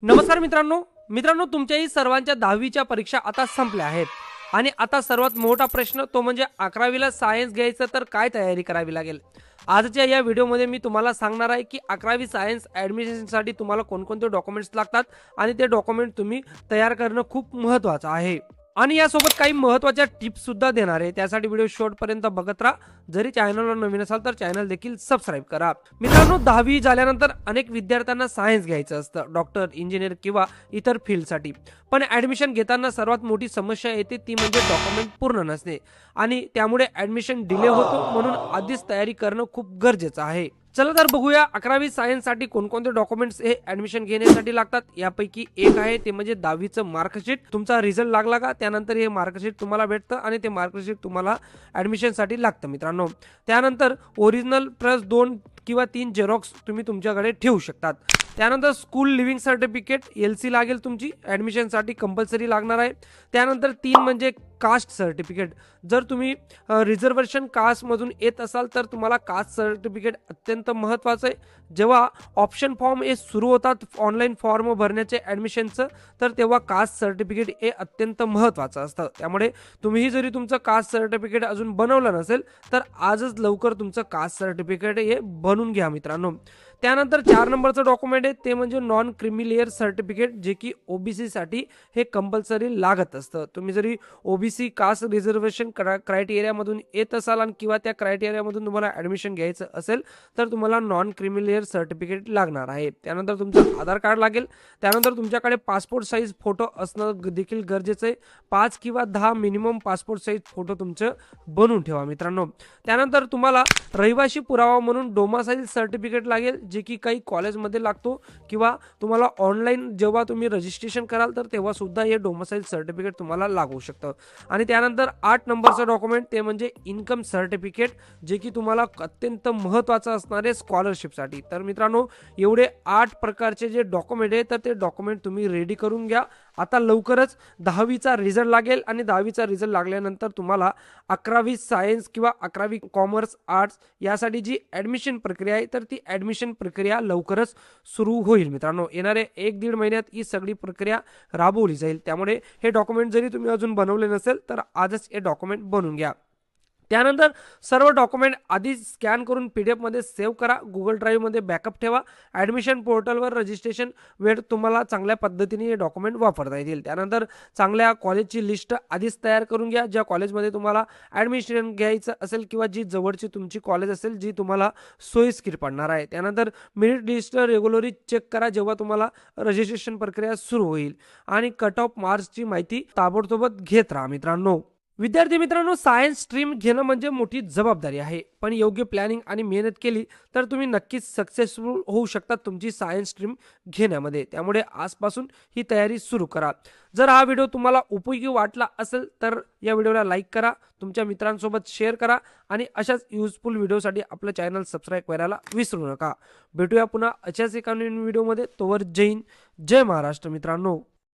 नमस्कार मित्रांनो मित्रांनो तुमच्याही सर्वांच्या 10वीच्या परीक्षा आता संपल्या आहेत आणि आता सर्वात मोठा प्रश्न तो म्हणजे 11वीला सायन्स घ्यायचं तर काय तयारी करावी लागेल. आजच्या या व्हिडिओमध्ये मी तुम्हाला सांगणार आहे की 11वी सायन्स ॲडमिशनसाठी तुम्हाला कोणकोणते डॉक्युमेंट्स लागतात आणि ते डॉक्युमेंट तुम्ही तयार करणं खूप महत्त्वाचं आहे. आणि यासोबत काही महत्त्वाच्या टिप्स सुद्धा देणार आहे. त्यासाठी व्हिडिओ शेवटपर्यंत बघत राहा. जरी चॅनलवर नवीन असाल तर चॅनल देखील सबस्क्राईब करा. मित्रांनो 10वी झाल्यानंतर अनेक विद्यार्थ्यांना सायन्स घ्यायचं असतं, डॉक्टर, इंजिनियर किंवा इतर फील्डसाठी. पण ॲडमिशन घेताना सर्वात मोठी समस्या येते ती म्हणजे डॉक्युमेंट पूर्ण नसणे आणि त्यामुळे ॲडमिशन डिले होतो. म्हणून आधीच तयारी करणं खूप गरजेचं आहे. चला तर बघूया 11वी सायन्ससाठी कोणकोणते डॉक्युमेंट्स हे ॲडमिशन घेण्यासाठी लागतात. यापैकी एक आहे ते म्हणजे 10वीचं मार्कशीट. तुमचा रिझल्ट लागला का त्यानंतर हे मार्कशीट तुम्हाला भेटतं आणि ते मार्कशीट तुम्हाला ॲडमिशनसाठी लागतं मित्रांनो. त्यानंतर ओरिजिनल प्लस 2 किंवा 3 झेरॉक्स तुम्ही तुमच्याकडे ठेवू शकतात. त्यानंतर स्कूल लिव्हिंग सर्टिफिकेट LC लागेल, तुमची ॲडमिशनसाठी कंपल्सरी लागणार आहे. त्यानंतर 3 म्हणजे कास्ट सर्टिफिकेट. जर तुम्ही रिझर्वेशन कास्टमधून येत असाल तर तुम्हाला कास्ट सर्टिफिकेट अत्यंत महत्त्वाचं आहे. जेव्हा ऑप्शन फॉर्म हे सुरू होतात ऑनलाईन फॉर्म भरण्याचे ॲडमिशनचं, तर तेव्हा कास्ट सर्टिफिकेट हे अत्यंत महत्त्वाचं असतं. त्यामुळे तुम्हीही जरी तुमचं कास्ट सर्टिफिकेट अजून बनवलं नसेल तर आजच लवकर तुमचं कास्ट सर्टिफिकेट हे बनवून घ्या मित्रांनो. त्यानंतर 4 नंबरचं डॉक्युमेंट आहे ते म्हणजे नॉन क्रिमिलियर सर्टिफिकेट, जे की OBCसाठी हे कंपल्सरी लागत असतं. तुम्ही जरी OBC कास्ट रिझर्वेशन क्रायटेरियामधून येत असाल आणि किंवा त्या क्रायटेरियामधून तुम्हाला ॲडमिशन घ्यायचं असेल तर तुम्हाला नॉन क्रिमिलियर सर्टिफिकेट लागणार आहे. त्यानंतर तुमचं आधार कार्ड लागेल. त्यानंतर तुमच्याकडे पासपोर्ट साईज फोटो असणं देखील गरजेचं आहे. 5 किंवा 10 मिनिमम पासपोर्ट साईज फोटो तुमचं बनवून ठेवा मित्रांनो. त्यानंतर तुम्हाला रहिवासी पुरावा म्हणून डोमासाईल सर्टिफिकेट लागेल, जे की काही कॉलेजमध्ये लागतो किंवा तुम्हाला ऑनलाईन जेव्हा तुम्ही रजिस्ट्रेशन कराल तर तेव्हा सुद्धा हे डोमासाईल सर्टिफिकेट तुम्हाला लागू शकतं. आणि त्यानंतर 8 नंबरचं डॉक्युमेंट ते म्हणजे इन्कम सर्टिफिकेट, जे की तुम्हाला अत्यंत महत्त्वाचं असणार आहे स्कॉलरशिपसाठी. तर मित्रांनो एवढे 8 प्रकारचे जे डॉक्युमेंट आहे तर ते डॉक्युमेंट तुम्ही रेडी करून घ्या. आता लवकरच 10वीचा रिझल्ट लागेल आणि 10वीचा रिझल्ट लागल्यानंतर तुम्हाला 11वी सायन्स किंवा 11वी कॉमर्स आर्ट्स यासाठी जी ॲडमिशन प्रक्रिया आहे तर ती ॲडमिशन प्रक्रिया लवकरच सुरू होईल मित्रांनो. येणाऱ्या 1-1.5 महिन्यात ही सगळी प्रक्रिया राबवली जाईल. त्यामुळे हे डॉक्युमेंट जरी तुम्ही अजून बनवले नसेल तर आजच हे डॉक्युमेंट बनवून घ्या. त्यानंतर सर्व डॉक्युमेंट आधी स्कॅन करून PDF मध्ये सेव्ह करा. गुगल ड्राईव्हमध्ये बॅकअप ठेवा. ॲडमिशन पोर्टलवर रजिस्ट्रेशन वेळ तुम्हाला चांगल्या पद्धतीने हे डॉक्युमेंट वापरता येतील. त्यानंतर चांगल्या कॉलेजची लिस्ट आधीच तयार करून घ्या. ज्या कॉलेजमध्ये तुम्हाला ॲडमिशन घ्यायचं असेल किंवा जी जवळची तुमची कॉलेज असेल जी तुम्हाला सोयीस्कर पडणार आहे. त्यानंतर मेरिट लिस्ट रेग्युलरली चेक करा जेव्हा तुम्हाला रजिस्ट्रेशन प्रक्रिया सुरू होईल. आणि कट ऑफ मार्क्सची माहिती ताबडतोब घेत राहा मित्रांनो. विद्यार्थी मित्रांनो सायन्स स्ट्रीम घेणं म्हणजे मोठी जबाबदारी आहे, पण योग्य प्लॅनिंग आणि मेहनत केली तर तुम्ही नक्कीच सक्सेसफुल होऊ शकता तुमची सायन्स स्ट्रीम घेण्यामध्ये. त्यामुळे आजपासून ही तयारी सुरू करा. जर हा व्हिडिओ तुम्हाला उपयोगी वाटला असेल तर या व्हिडिओला लाईक करा, तुमच्या मित्रांसोबत शेअर करा आणि अशाच युजफुल व्हिडिओसाठी आपलं चॅनल सबस्क्राईब करायला विसरू नका. भेटूया पुन्हा अशाच एका नवीन व्हिडिओमध्ये. तोवर जय हिंद, जय महाराष्ट्र मित्रांनो.